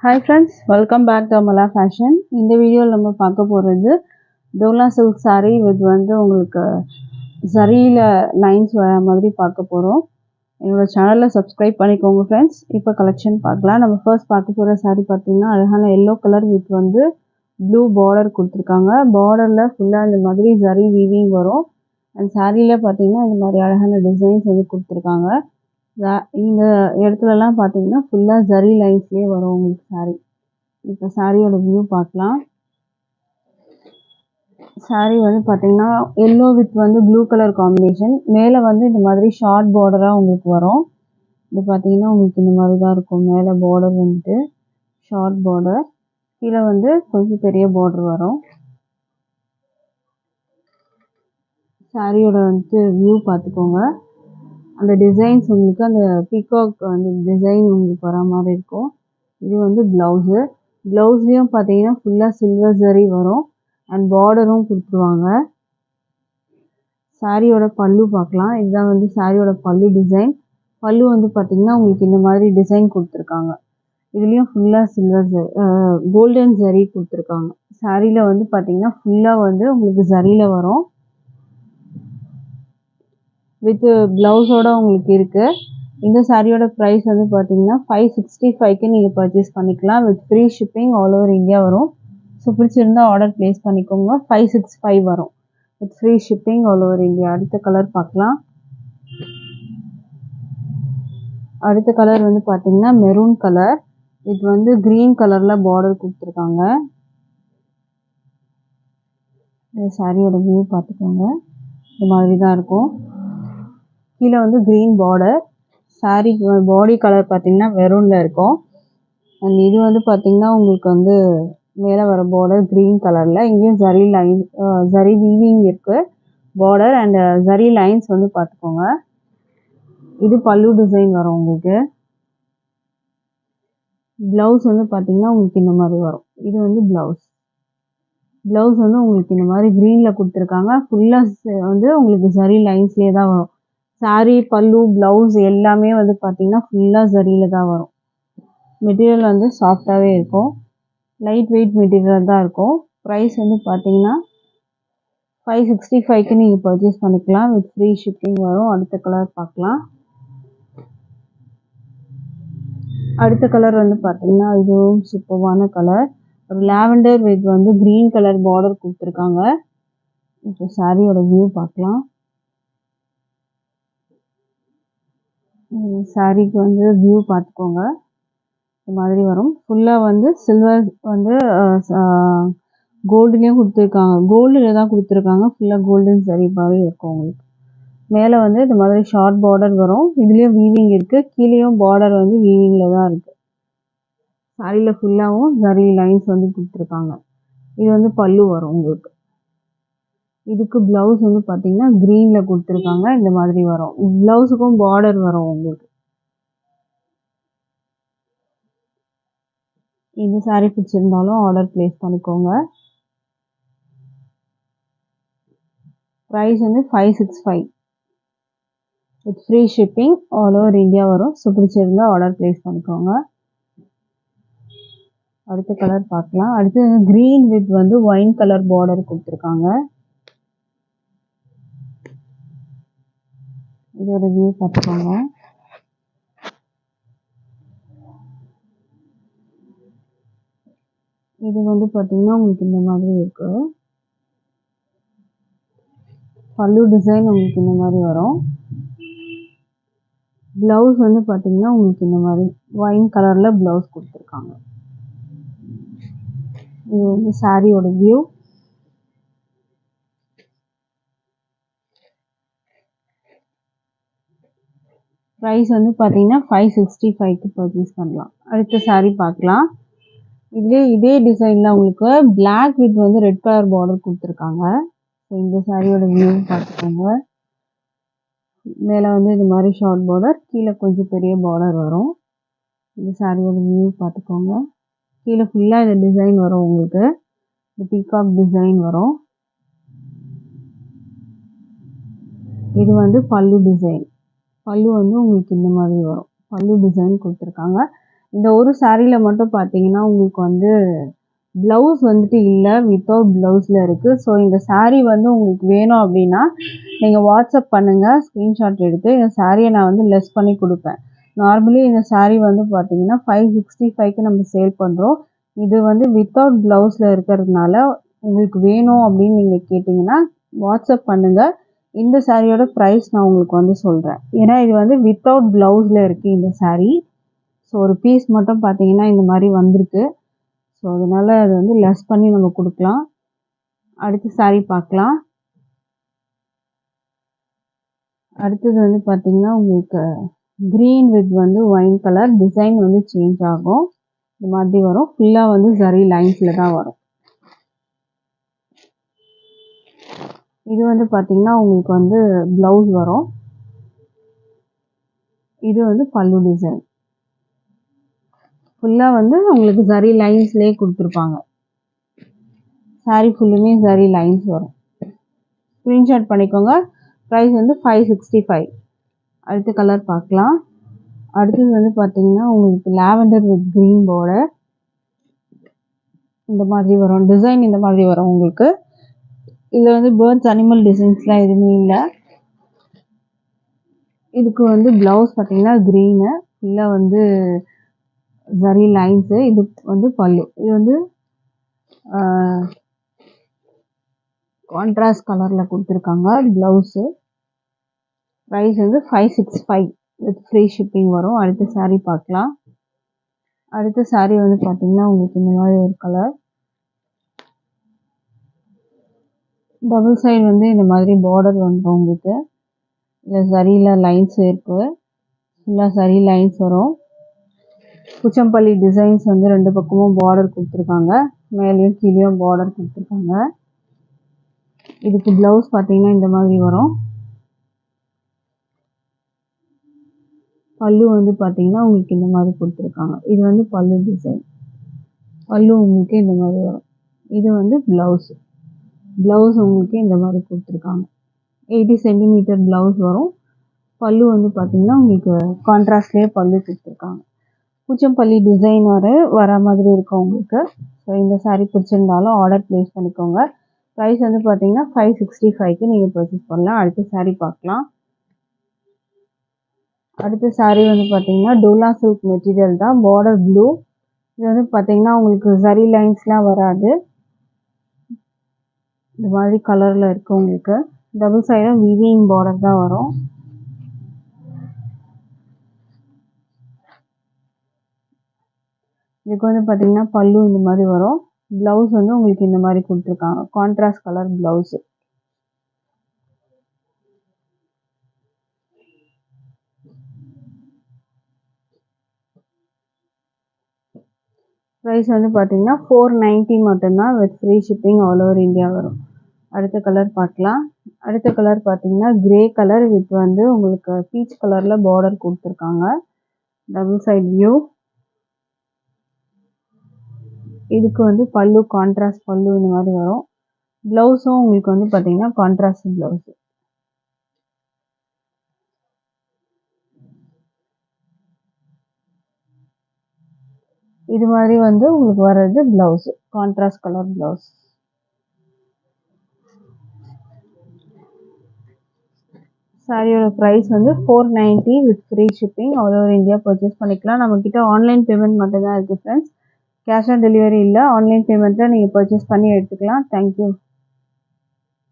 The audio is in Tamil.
Hi friends, welcome back to Amala Fashion. இந்த வீடியோவில் நம்ம பார்க்க போகிறது டோலா சில்க் saree with உங்களுக்கு சரியில் லைன்ஸ் வர மாதிரி பார்க்க போகிறோம். என்னோட சேனலை சப்ஸ்கிரைப் பண்ணிக்கோங்க ஃப்ரெண்ட்ஸ். இப்போ கலெக்ஷன் பார்க்கலாம். நம்ம ஃபர்ஸ்ட் பார்க்க போகிற saree பார்த்தீங்கன்னா அழகான yellow colour with blue border கொடுத்துருக்காங்க. பார்டரில் ஃபுல்லாக இந்த மாதிரி சரி வீவிங் வரும். அண்ட் சாரியில் பார்த்தீங்கன்னா இந்த மாதிரி அழகான டிசைன்ஸ் கொடுத்துருக்காங்க. இந்த இடத்துலலாம் பார்த்தீங்கன்னா ஃபுல்லாக ஜரி லைன்ஸ்லேயே வரும் உங்களுக்கு saree. இப்போ சாரியோட வியூ பார்க்கலாம். saree பார்த்தீங்கன்னா yellow with blue colour combination. மேலே இந்த மாதிரி ஷார்ட் பார்டராக உங்களுக்கு வரும். இது பார்த்தீங்கன்னா உங்களுக்கு இந்த மாதிரி தான் இருக்கும். மேலே பார்டர் ஷார்ட் பார்டர், கீழே கொஞ்சம் பெரிய பார்டர் வரும். சாரியோட வியூ பார்த்துக்கோங்க. அந்த டிசைன்ஸ் உங்களுக்கு அந்த பீகாக் டிசைன் உங்களுக்கு வர மாதிரி இருக்கும். இது ப்ளவுஸு. ப்ளவுஸ்லேயும் பார்த்தீங்கன்னா ஃபுல்லாக சில்வர் ஜரி வரும். அண்ட் பார்டரும் கொடுத்துருவாங்க. சாரியோட பல்லு பார்க்கலாம். இதுதான் சாரியோட பல்லு டிசைன். பல்லு பார்த்தீங்கன்னா உங்களுக்கு இந்த மாதிரி டிசைன் கொடுத்துருக்காங்க. இதுலேயும் ஃபுல்லாக சில்வர் ஜரி கோல்டன் ஜரி கொடுத்துருக்காங்க. சாரியில் பார்த்தீங்கன்னா ஃபுல்லாக உங்களுக்கு ஜரியில் வரும். வித் ப்ளவுஸோட உங்களுக்கு இருக்குது. இந்த சாரியோட ப்ரைஸ் பார்த்தீங்கன்னா 565க்கு நீங்கள் பர்ச்சேஸ் பண்ணிக்கலாம். With free shipping all over India வரும். ஸோ பிடிச்சிருந்தா ஆர்டர் ப்ளேஸ் பண்ணிக்கோங்க. 565 வரும் with free shipping all over India. அடுத்த கலர் பார்க்கலாம். அடுத்த கலர் பார்த்தீங்கன்னா மெரூன் கலர் வித் க்ரீன் கலரில் பார்டர் கொடுத்துருக்காங்க. இந்த சாரியோட வியூ பார்த்துக்கோங்க. இந்த மாதிரி தான் இருக்கும். கீழே க்ரீன் பார்டர். சாரீ பாடி கலர் பார்த்தீங்கன்னா மெரூனில் இருக்கும். அண்ட் இது பார்த்தீங்கன்னா உங்களுக்கு மேலே வர பார்டர் க்ரீன் கலரில். இங்கேயும் ஜரி லைன் ஜரி வீவிங் இருக்குது பார்டர். அண்ட் ஜரி லைன்ஸ் பார்த்துக்கோங்க. இது பல்லு டிசைன் வரும் உங்களுக்கு. ப்ளவுஸ் பார்த்தீங்கன்னா உங்களுக்கு இந்த மாதிரி வரும். இது ப்ளவுஸ். ப்ளவுஸ் உங்களுக்கு இந்த மாதிரி க்ரீனில் கொடுத்துருக்காங்க. ஃபுல்லாக உங்களுக்கு ஜரி லைன்ஸ்லேயே தான் வரும். சாரீ பல்லு ப்ளவுஸ் எல்லாமே பார்த்தீங்கன்னா ஃபுல்லாக ஜரியில் தான் வரும். மெட்டீரியல் சாஃப்டாகவே இருக்கும். லைட் வெயிட் மெட்டீரியல் தான் இருக்கும். ப்ரைஸ் பார்த்தீங்கன்னா 565க்கு நீங்கள் பர்ச்சேஸ் பண்ணிக்கலாம். வித் ஃப்ரீ ஷிப்பிங் வரும். அடுத்த கலர் பார்க்கலாம். அடுத்த கலர் பார்த்தீங்கன்னா இதுவும் சூப்பரான கலர். ஒரு lavender with green colour border கொடுத்துருக்காங்க. இப்போ சாரியோட வியூ பார்க்கலாம். சாரிக்கு வியூ பார்த்துக்கோங்க. இந்த மாதிரி வரும். ஃபுல்லாக சில்வர் கோல்டுலேயும் கொடுத்துருக்காங்க. கோல்டில் தான் கொடுத்துருக்காங்க. ஃபுல்லாக கோல்டன் சரி மாதிரி இருக்கும் உங்களுக்கு. மேலே இந்த மாதிரி ஷார்ட் பார்டர் வரும். இதுலேயும் வீவிங் இருக்குது. கீழேயும் பார்டர் வீவிங்கில் தான் இருக்குது. சாரியில் ஃபுல்லாகவும் ஜரி லைன்ஸ் கொடுத்துருக்காங்க. இது பல்லு வரும் உங்களுக்கு. இதுக்கு ப்ளவுஸ் பார்த்தீங்கன்னா க்ரீனில் கொடுத்துருக்காங்க. இந்த மாதிரி வரும். ப்ளவுஸுக்கும் பார்டர் வரும் உங்களுக்கு. இந்த சாரீ பிடிச்சிருந்தாலும் ஆர்டர் ப்ளேஸ் பண்ணிக்கோங்க. Price 565 with free shipping all over India வரும். ஸோ பிடிச்சிருந்தா ஆர்டர் ப்ளேஸ் பண்ணிக்கோங்க. அடுத்த கலர் பார்க்கலாம். அடுத்து green with wine colour border கொடுத்துருக்காங்க. இதோட வியூ பார்த்துக்கோங்க. இது பார்த்தீங்கன்னா உங்களுக்கு இந்த மாதிரி இருக்கு. பல்லு டிசைன் உங்களுக்கு இந்த மாதிரி வரும். ப்ளவுஸ் பார்த்தீங்கன்னா உங்களுக்கு இந்த மாதிரி ஒயின் கலரில் ப்ளவுஸ் கொடுத்துருக்காங்க. இது சாரியோட வியூ. ப்ரைஸ் பார்த்தீங்கன்னா 565க்கு பர்ச்சேஸ் பண்ணலாம். அடுத்த சாரீ பார்க்கலாம். இதே டிசைனில் உங்களுக்கு black with red colour border கொடுத்துருக்காங்க. ஸோ இந்த சாரியோட வியூ பார்த்துக்கோங்க. மேலே இது மாதிரி ஷார்ட் பார்டர், கீழே கொஞ்சம் பெரிய பார்டர் வரும். இந்த சாரியோட வியூ பார்த்துக்கோங்க. கீழே ஃபுல்லாக இந்த டிசைன் வரும் உங்களுக்கு. இந்த பீகாக் டிசைன் வரும். இது பல்லு டிசைன். பல்லு உங்களுக்கு இந்த மாதிரி வரும். பல்லு டிசைன் கொடுத்துருக்காங்க. இந்த ஒரு சாரியில் மட்டும் பார்த்தீங்கன்னா உங்களுக்கு வந்து ப்ளவுஸ் வந்துட்டு இல்லை, வித்தவுட் ப்ளவுஸில் இருக்குது. ஸோ இந்த சாரீ வந்து உங்களுக்கு வேணும் அப்படின்னா நீங்கள் வாட்ஸ்அப் பண்ணுங்கள், ஸ்க்ரீன்ஷாட் எடுத்து இந்த சாரியை நான் வந்து லெஸ் பண்ணி கொடுப்பேன். நார்மலி இந்த சாரீ வந்து பார்த்தீங்கன்னா 565க்கு நம்ம சேல் பண்ணுறோம். இது வந்து வித்தவுட் ப்ளவுஸில் இருக்கிறதுனால உங்களுக்கு வேணும் அப்படின்னு நீங்கள் கேட்டிங்கன்னா வாட்ஸ்அப் பண்ணுங்கள். இந்த சாரியோட ப்ரைஸ் நான் உங்களுக்கு வந்து சொல்கிறேன். ஏன்னா இது வந்து வித்தவுட் ப்ளவுஸில் இருக்குது இந்த சாரீ. ஸோ ஒரு பீஸ் மட்டும் பார்த்தீங்கன்னா இந்த மாதிரி வந்திருக்கு. ஸோ அதனால் அது வந்து லெஸ் பண்ணி நம்ம கொடுக்கலாம். அடுத்த சாரீ பார்க்கலாம். அடுத்தது வந்து பார்த்திங்கன்னா உங்களுக்கு க்ரீன் வித் வந்து ஒயின் கலர் டிசைன் வந்து சேஞ்ச் ஆகும். இந்த மாதிரி வரும். ஃபுல்லாக வந்து ஜரி லைன்ஸில் தான் வரும். இது வந்து பார்த்திங்கன்னா உங்களுக்கு வந்து ப்ளவுஸ் வரும். இது வந்து பல்லு டிசைன். ஃபுல்லாக வந்து உங்களுக்கு ஜரி லைன்ஸ்லேயே கொடுத்துருப்பாங்க. சாரீ ஃபுல்லுமே ஜரி லைன்ஸ் வரும். ஸ்க்ரீன்ஷாட் பண்ணிக்கோங்க. ப்ரைஸ் வந்து 565. அடுத்த கலர் பார்க்கலாம். அடுத்தது வந்து பார்த்தீங்கன்னா உங்களுக்கு லாவெண்டர் வித் க்ரீன் பார்டர் இந்த மாதிரி வரும். டிசைன் இந்த மாதிரி வரும் உங்களுக்கு. இதில் வந்து பேர்ட்ஸ் அனிமல் டிசைன்ஸ்லாம் எதுவுமே இல்லை. இதுக்கு வந்து ப்ளவுஸ் பார்த்தீங்கன்னா க்ரீனு, இல்லை வந்து ஜரி லைன்ஸு. இது வந்து பல்லு. இது வந்து கான்ட்ராஸ்ட் கலரில் கொடுத்துருக்காங்க ப்ளவுஸு. ப்ரைஸ் வந்து 565 வித் ஃப்ரீ ஷிப்பிங் வரும். அடுத்த சாரீ பார்க்கலாம். அடுத்த சாரீ வந்து பார்த்தீங்கன்னா உங்களுக்கு இந்த மாதிரி ஒரு கலர். டபுள் சைடு வந்து இந்த மாதிரி பார்டர் வந்துடும் உங்களுக்கு. இதில் சரியில் லைன்ஸ் இருக்குது. ஃபுல்லாக சரி லைன்ஸ் வரும். குச்சம்பள்ளி டிசைன்ஸ் வந்து 2 பக்கமும் பார்டர் கொடுத்துருக்காங்க. மேலேயும் கீழேயும் பார்டர் கொடுத்துருக்காங்க. இதுக்கு ப்ளவுஸ் பார்த்தீங்கன்னா இந்த மாதிரி வரும். பல்லு வந்து பார்த்தீங்கன்னா உங்களுக்கு இந்த மாதிரி கொடுத்துருக்காங்க. இது வந்து பல்லு டிசைன். பல்லு உங்களுக்கு இந்த மாதிரி வரும். இது வந்து ப்ளவுஸ். ப்ளவுஸ் உங்களுக்கு இந்த மாதிரி கொடுத்துருக்காங்க. 80 சென்டிமீட்டர் ப்ளவுஸ் வரும். பல்லு வந்து பார்த்தீங்கன்னா உங்களுக்கு கான்ட்ராஸ்ட்லேயே பல்லு கொடுத்துருக்காங்க. பூச்சம்பள்ளி டிசைன் வர மாதிரி இருக்கும் உங்களுக்கு. ஸோ இந்த சாரீ பிடிச்சிருந்தாலும் ஆர்டர் ப்ளேஸ் பண்ணிக்கோங்க. ப்ரைஸ் வந்து பார்த்தீங்கன்னா 565க்கு நீங்கள் பர்ச்சேஸ் பண்ணலாம். அடுத்த சாரீ பார்க்கலாம். அடுத்த சாரீ வந்து பார்த்தீங்கன்னா டோலா சில்க் மெட்டீரியல் தான். Border blue. இது வந்து பார்த்தீங்கன்னா உங்களுக்கு ஜரி லைன்ஸ்லாம் வராது. இந்த மாதிரி கலரில் இருக்குது உங்களுக்கு. டபுள் சைடும் வீவிங் பார்டர் தான் வரும். இதுக்கு வந்து பார்த்தீங்கன்னா பல்லு இந்த மாதிரி வரும். ப்ளவுஸ் வந்து உங்களுக்கு இந்த மாதிரி கொடுத்துருக்காங்க. Contrast colour blouse. ப்ரைஸ் வந்து பார்த்தீங்கன்னா 490 மட்டும்தான் with free shipping all over India வரும். அடுத்த கலர் பார்க்கலாம். அடுத்த கலர் பார்த்தீங்கன்னா கிரே கலர் வித் வந்து உங்களுக்கு பீச் கலரில் பார்டர் கொடுத்துருக்காங்க. Double side view. இதுக்கு வந்து பல்லு கான்ட்ராஸ்ட் பல்லு இந்த மாதிரி வரும். ப்ளவுஸும் உங்களுக்கு வந்து பார்த்தீங்கன்னா கான்ட்ராஸ்ட் ப்ளவுஸு. இது மாதிரி வந்து உங்களுக்கு வர்றது ப்ளவுஸு. Contrast colour blouse. சாரியோட ப்ரைஸ் வந்து 490 with free shipping all over India purchase பண்ணிக்கலாம். நம்மக்கிட்ட ஆன்லைன் பேமெண்ட் மட்டும் தான் இருக்குது ஃப்ரெண்ட்ஸ். கேஷ் ஆன் டெலிவரி இல்லை. ஆன்லைன் பேமெண்ட்டில் நீங்கள் பர்ச்சேஸ் பண்ணி எடுத்துக்கலாம். தேங்க்யூ.